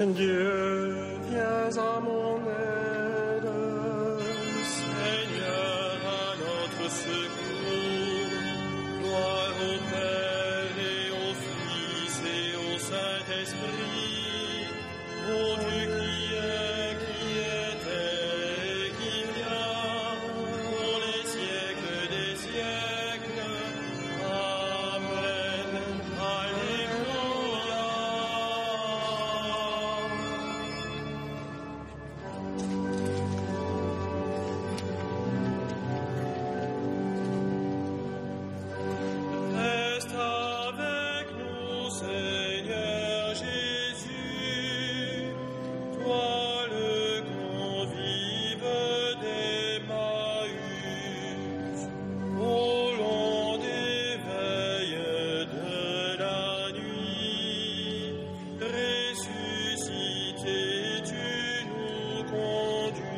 Dieu, viens à mon aide. Seigneur, à notre secours. Gloire au Père et au Fils et au Saint-Esprit. Ô Dieu qui était et qui vient, pour les siècles des siècles. Amen. Alléluia. Reste avec nous, Seigneur Jésus, toi le convive d'Emmaüs, au long des veilles de la nuit, ressuscité, tu nous conduis.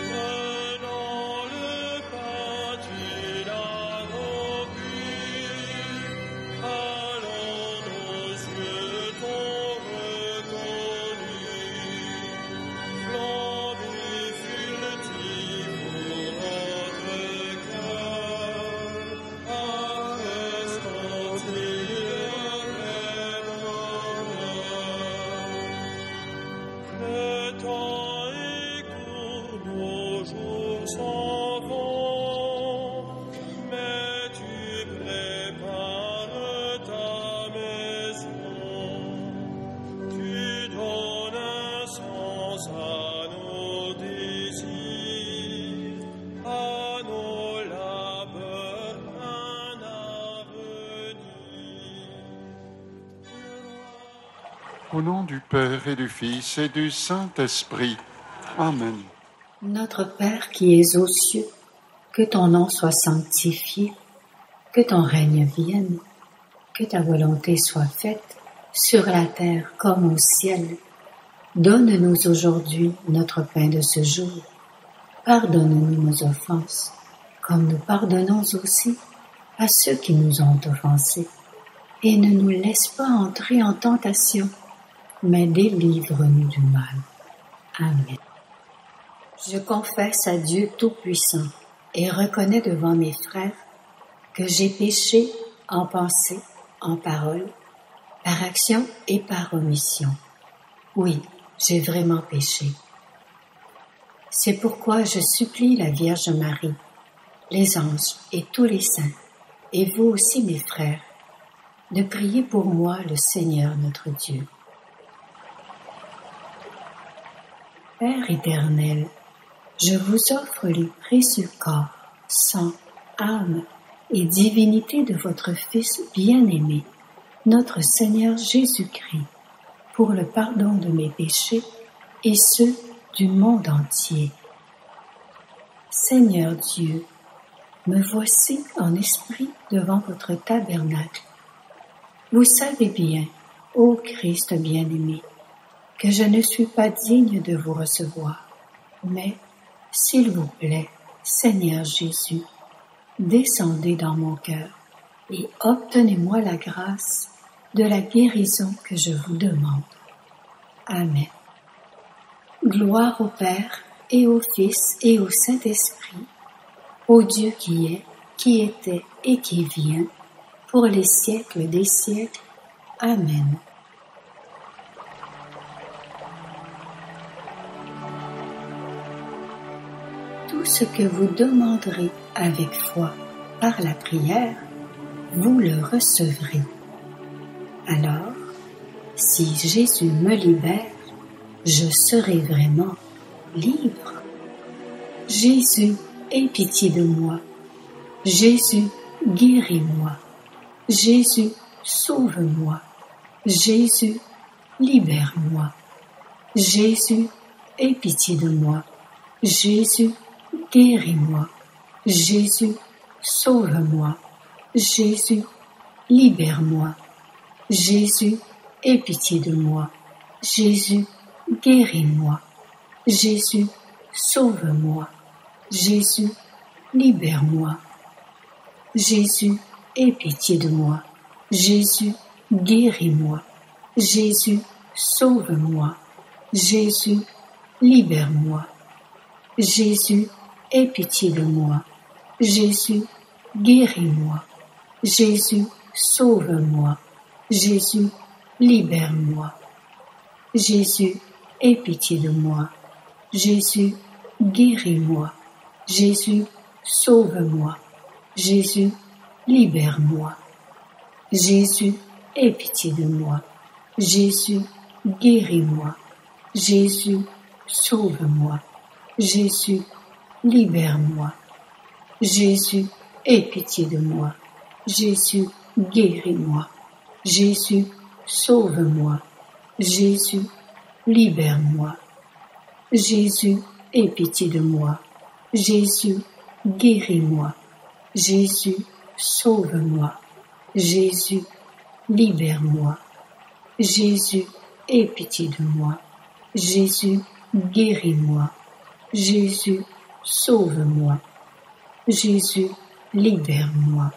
Prenant le pain, tu l'as rompu, allons nos yeux t'ont reconnu. Flambe furtive pour notre cœur, après sentir le temps est court, nos jours s'en vont, mais tu prépares ta maison. Tu donnes un sens à nos désirs, à nos labeurs, un avenir. Au nom du Père et du Fils et du Saint-Esprit. Amen. Notre Père qui es aux cieux, que ton nom soit sanctifié, que ton règne vienne, que ta volonté soit faite sur la terre comme au ciel. Donne-nous aujourd'hui notre pain de ce jour. Pardonne-nous nos offenses, comme nous pardonnons aussi à ceux qui nous ont offensés. Et ne nous laisse pas entrer en tentation, mais délivre-nous du mal. Amen. Je confesse à Dieu Tout-Puissant et reconnais devant mes frères que j'ai péché en pensée, en parole, par action et par omission. Oui, j'ai vraiment péché. C'est pourquoi je supplie la Vierge Marie, les anges et tous les saints, et vous aussi mes frères, de prier pour moi le Seigneur notre Dieu. Père éternel, je vous offre les précieux corps, sang, âme et divinité de votre Fils bien-aimé, notre Seigneur Jésus-Christ, pour le pardon de mes péchés et ceux du monde entier. Seigneur Dieu, me voici en esprit devant votre tabernacle. Vous savez bien, ô Christ bien-aimé, que je ne suis pas digne de vous recevoir, mais, s'il vous plaît, Seigneur Jésus, descendez dans mon cœur et obtenez-moi la grâce de la guérison que je vous demande. Amen. Gloire au Père et au Fils et au Saint-Esprit, au Dieu qui est, qui était et qui vient, pour les siècles des siècles. Amen. Tout ce que vous demanderez avec foi par la prière, vous le recevrez. Alors, si Jésus me libère, je serai vraiment libre. Jésus, aie pitié de moi. Jésus, guéris-moi. Jésus, sauve-moi. Jésus, libère-moi. Jésus, aie pitié de moi. Jésus, guéris-moi. Jésus, sauve-moi. Jésus, libère-moi. Jésus, aie pitié de moi. Jésus, guéris-moi. Jésus, sauve-moi. Jésus, libère-moi. Jésus, aie pitié de moi. Jésus, guéris-moi. Jésus, sauve-moi. Jésus, libère-moi. Jésus, aie pitié de moi. Jésus, guéris-moi. Jésus, sauve-moi. Jésus, libère-moi. Jésus, aie pitié de moi. Jésus, guéris-moi. Jésus, sauve-moi. Jésus, libère-moi. Jésus, aie pitié de moi. Jésus, guéris-moi. Jésus, sauve-moi. Jésus, libère-moi. Jésus, aie pitié de moi. Jésus, guéris-moi. Jésus, sauve-moi. Jésus, libère-moi. Jésus, aie pitié de moi. Jésus, guéris-moi. Jésus, sauve-moi. Jésus, libère-moi. Jésus, aie pitié de moi. Jésus, guéris-moi. Jésus, sauve-moi. Jésus, libère-moi.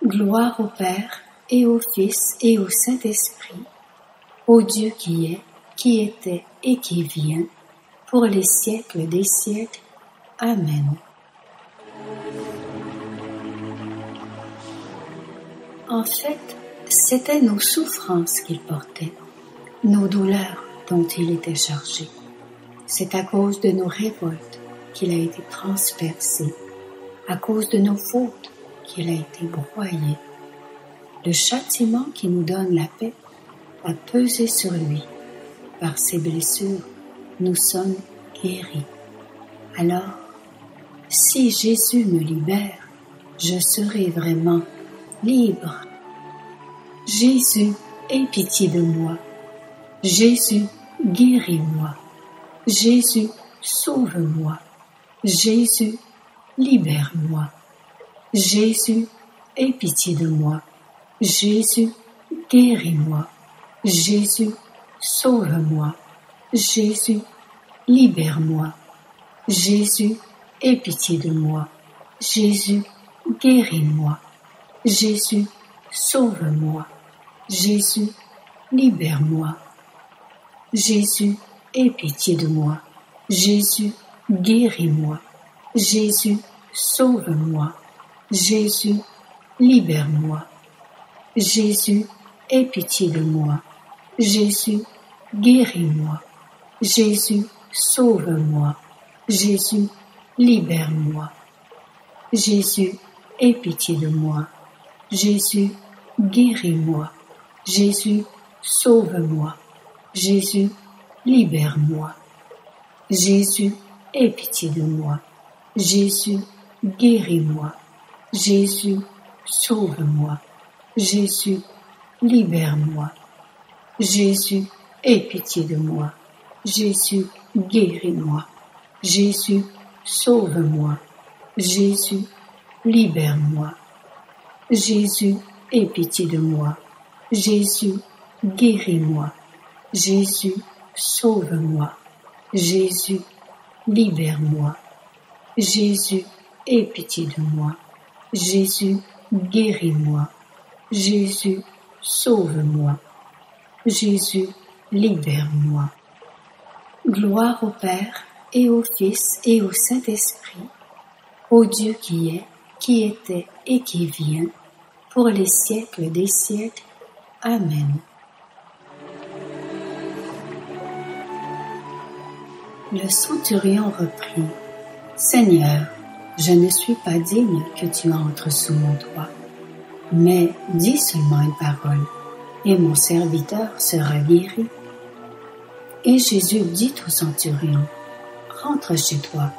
Gloire au Père et au Fils et au Saint-Esprit, au Dieu qui est, qui était et qui vient, pour les siècles des siècles. Amen. En fait, c'était nos souffrances qu'il portait, nos douleurs dont il était chargé. C'est à cause de nos révoltes qu'il a été transpercé, à cause de nos fautes qu'il a été broyé. Le châtiment qui nous donne la paix a pesé sur lui. Par ses blessures, nous sommes guéris. Alors, si Jésus me libère, je serai vraiment libre. Jésus, aie pitié de moi. Jésus, guéris-moi. Jésus, sauve-moi. Jésus, libère-moi. Jésus, aie pitié de moi. Jésus, guéris-moi. Jésus, sauve-moi. Jésus, libère-moi. Jésus, aie pitié de moi. Jésus, guéris-moi. Jésus, sauve-moi. Jésus, libère-moi. Jésus, aie pitié de moi. Jésus, guéris-moi. Jésus, sauve-moi. Jésus, libère-moi. Jésus, aie pitié de moi. Jésus, guéris-moi. Jésus, sauve-moi. Jésus, libère-moi. Jésus, aie pitié de moi. Jésus, guéris-moi. Jésus, sauve-moi. Jésus, libère-moi. Jésus, aie pitié de moi. Jésus, guéris-moi. Jésus, sauve-moi. Jésus, libère-moi. Jésus, aie pitié de moi. Jésus, guéris-moi. Jésus, sauve-moi. Jésus, libère-moi. Jésus, aie pitié de moi. Jésus, guéris-moi. Jésus, sauve-moi. Jésus, libère-moi. Jésus, aie pitié de moi. Jésus, guéris-moi. Jésus, sauve-moi. Jésus, libère-moi. Gloire au Père et au Fils et au Saint-Esprit, au Dieu qui est, qui était et qui vient, pour les siècles des siècles. Amen. Le centurion reprit: Seigneur, je ne suis pas digne que tu entres sous mon toit, mais dis seulement une parole, et mon serviteur sera guéri. Et Jésus dit au centurion: Rentre chez toi,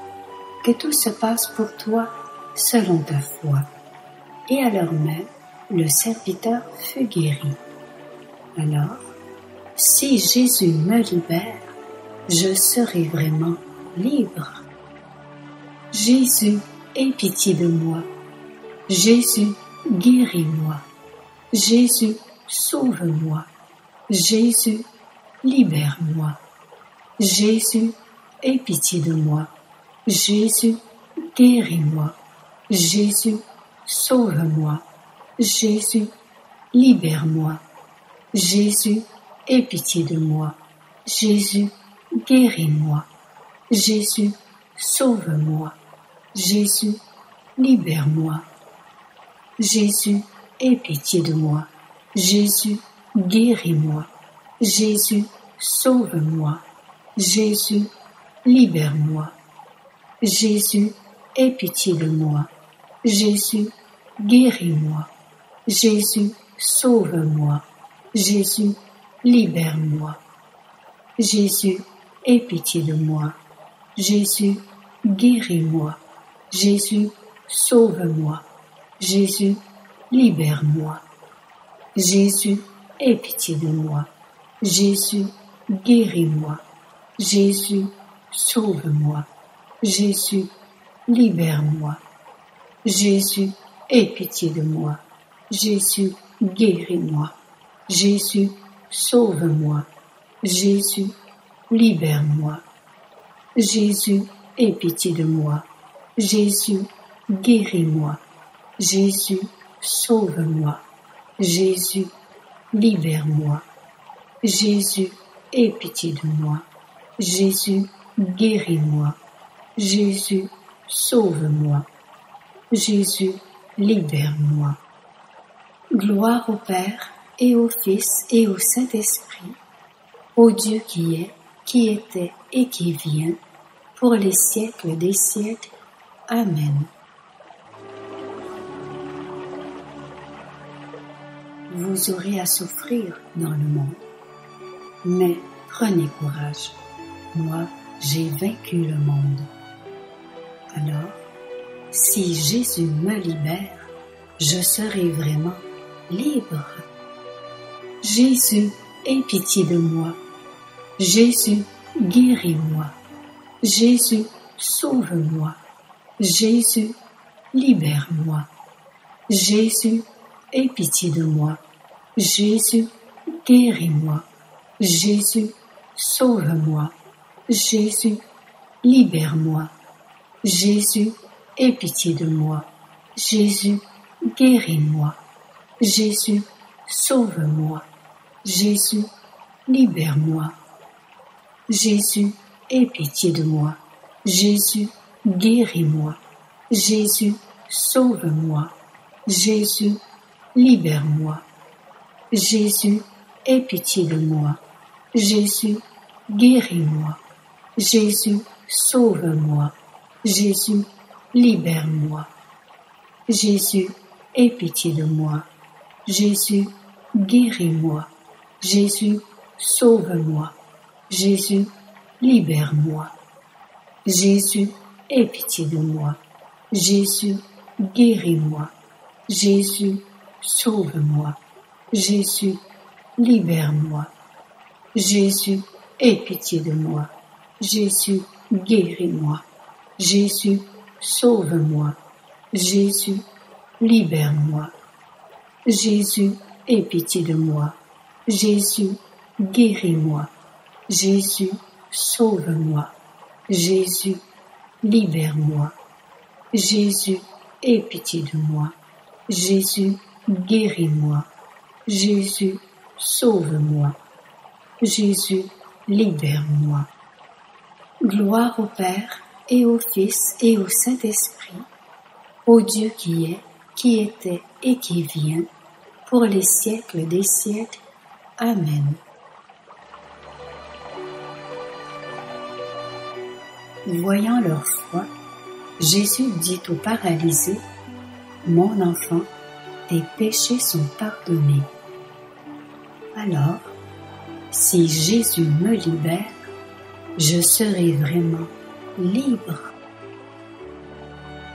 que tout se passe pour toi selon ta foi. Et à l'heure même, le serviteur fut guéri. Alors, si Jésus me libère, je serai vraiment libre. Jésus, aie pitié de moi. Jésus, guéris-moi. Jésus, sauve-moi. Jésus, libère-moi. Jésus, aie pitié de moi. Jésus, guéris-moi. Jésus, sauve-moi. Jésus, libère-moi. Jésus, aie pitié de moi. Jésus, guéris-moi. Jésus, sauve-moi. Jésus, libère-moi. Jésus, aie pitié de moi. Jésus, guéris-moi. Jésus, sauve-moi. Jésus, libère-moi. Jésus, aie pitié de moi. Jésus, guéris-moi. Jésus, sauve-moi. Jésus, libère-moi. Jésus, aie pitié de moi. Jésus, guéris-moi. Jésus, sauve-moi. Jésus, libère-moi. Jésus, aie pitié de moi. Jésus, guéris-moi. Jésus, sauve-moi. Jésus, libère-moi. Jésus, aie pitié de moi. Jésus, guéris-moi. Jésus, sauve-moi. Jésus, libère-moi. Jésus, aie pitié de moi. Jésus, guéris-moi. Jésus, sauve-moi. Jésus, libère-moi. Jésus, aie pitié de moi. Jésus, guéris-moi. Jésus, sauve-moi. Jésus, libère-moi. Gloire au Père et au Fils et au Saint-Esprit, au Dieu qui est, qui était et qui vient, pour les siècles des siècles. Amen. Vous aurez à souffrir dans le monde, mais prenez courage. Moi, j'ai vaincu le monde. Alors, si Jésus me libère, je serai vraiment libre. Jésus, aie pitié de moi. Jésus, guéris-moi. Jésus, sauve-moi. Jésus, libère-moi. Jésus, aie pitié de moi. Jésus, guéris-moi. Jésus, sauve-moi. Jésus, libère-moi. Jésus, aie pitié de moi. Jésus, guéris-moi. Jésus, sauve-moi. Jésus, libère-moi. Jésus, aie pitié de moi. Jésus, guéris-moi. Jésus, sauve-moi. Jésus, libère-moi. Jésus, aie pitié de moi. Jésus, guéris-moi. Jésus, sauve-moi. Jésus, libère-moi. Jésus, aie pitié de moi. Jésus, guéris-moi. Jésus, sauve-moi. Jésus, libère-moi. Jésus, aie pitié de moi. Jésus, guéris-moi. Jésus, sauve-moi. Jésus, libère-moi. Jésus, aie pitié de moi. Jésus, guéris-moi. Jésus, sauve-moi. Jésus, libère-moi. Jésus, aie pitié de moi. Jésus, guéris-moi. Jésus, sauve-moi. Jésus, libère-moi. Jésus, aie pitié de moi. Jésus, guéris-moi. Jésus, sauve-moi. Jésus, libère-moi. Gloire au Père et au Fils et au Saint-Esprit, au Dieu qui est, qui était et qui vient, pour les siècles des siècles. Amen. Voyant leur foi, Jésus dit au paralysé, « Mon enfant, tes péchés sont pardonnés. » Alors, si Jésus me libère, je serai vraiment libre.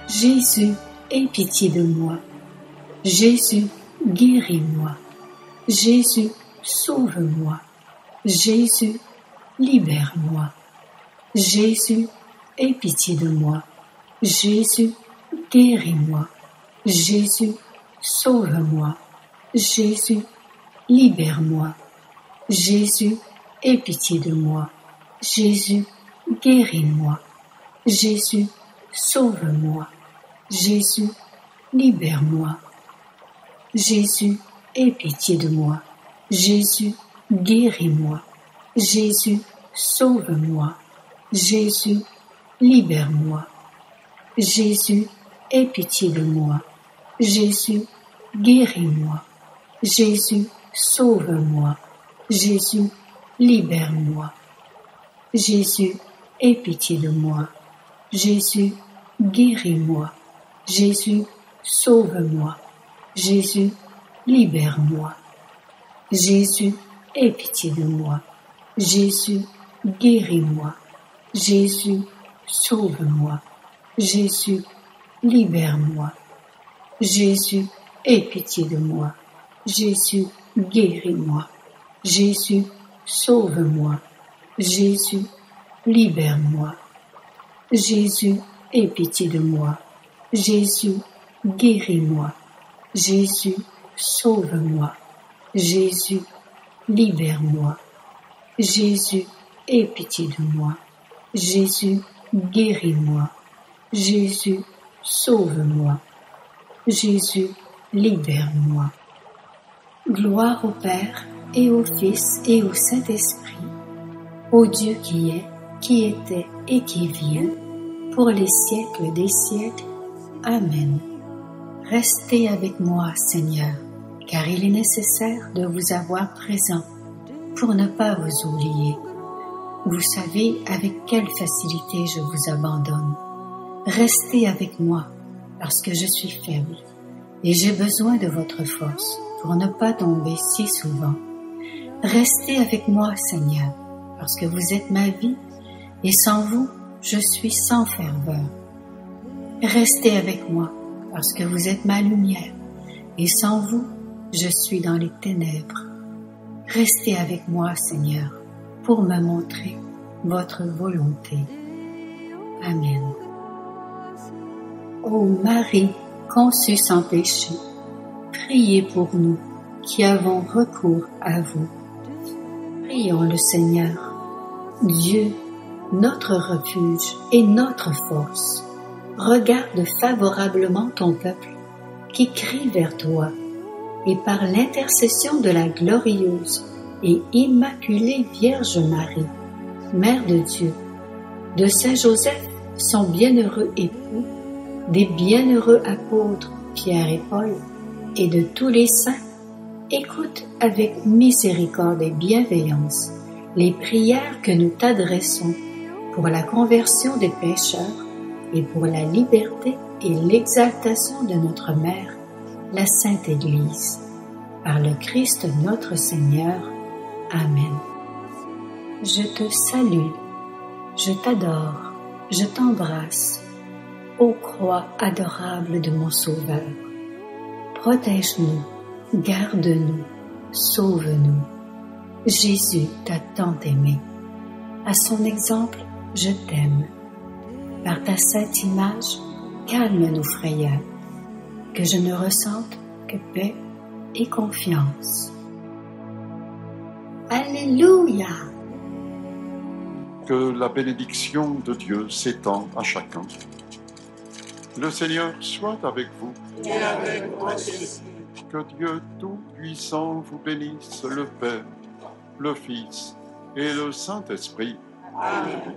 Jésus, aie pitié de moi. Jésus, guéris-moi. Jésus, sauve-moi. Jésus, libère-moi. Jésus, aie pitié de moi. Jésus, guéris-moi. Jésus, sauve-moi. Jésus, libère-moi. Jésus, aie pitié de moi. Jésus, guéris-moi. Jésus, sauve-moi. Jésus, libère-moi. Jésus, aie pitié de moi. Jésus, guéris-moi. Jésus, sauve-moi. Jésus, libère-moi. Jésus, aie pitié de moi. Jésus, guéris-moi. Jésus, sauve-moi. Jésus, libère-moi. Jésus, aie pitié de moi. Jésus, guéris-moi. Jésus, sauve-moi. Jésus, libère-moi. Jésus, aie pitié de moi. Jésus, guéris-moi. Jésus, sauve-moi. Jésus, libère-moi. Jésus, aie pitié de moi. Jésus, guéris-moi. Jésus, sauve-moi. Jésus, libère-moi. Jésus, aie pitié de moi. Jésus, guéris-moi. Jésus, sauve-moi. Jésus, libère-moi. Jésus, aie pitié de moi. Jésus, guéris-moi. Jésus, sauve-moi. Jésus, libère-moi. Gloire au Père et au Fils et au Saint-Esprit, au Dieu qui est, qui était et qui vient, pour les siècles des siècles. Amen. Restez avec moi, Seigneur, car il est nécessaire de vous avoir présent pour ne pas vous oublier. Vous savez avec quelle facilité je vous abandonne. Restez avec moi, parce que je suis faible, et j'ai besoin de votre force pour ne pas tomber si souvent. Restez avec moi, Seigneur, parce que vous êtes ma vie, et sans vous, je suis sans ferveur. Restez avec moi, parce que vous êtes ma lumière, et sans vous, je suis dans les ténèbres. Restez avec moi, Seigneur, pour me montrer votre volonté. Amen. Ô Marie, conçue sans péché, priez pour nous qui avons recours à vous. Prions le Seigneur. Dieu, notre refuge et notre force, regarde favorablement ton peuple qui crie vers toi, et par l'intercession de la glorieuse et immaculée Vierge Marie, Mère de Dieu, de Saint Joseph, son bienheureux époux, des bienheureux apôtres Pierre et Paul, et de tous les saints, écoute avec miséricorde et bienveillance les prières que nous t'adressons pour la conversion des pécheurs et pour la liberté et l'exaltation de notre Mère, la Sainte Église. Par le Christ notre Seigneur. Amen. Je te salue, je t'adore, je t'embrasse, ô croix adorable de mon Sauveur. Protège-nous, garde-nous, sauve-nous. Jésus t'a tant aimé. À son exemple, je t'aime. Par ta sainte image, calme nos frayeurs, que je ne ressente que paix et confiance. Alléluia! Que la bénédiction de Dieu s'étende à chacun. Le Seigneur soit avec vous. Et avec moi aussi. Que Dieu Tout-Puissant vous bénisse, le Père, le Fils et le Saint-Esprit. Amen.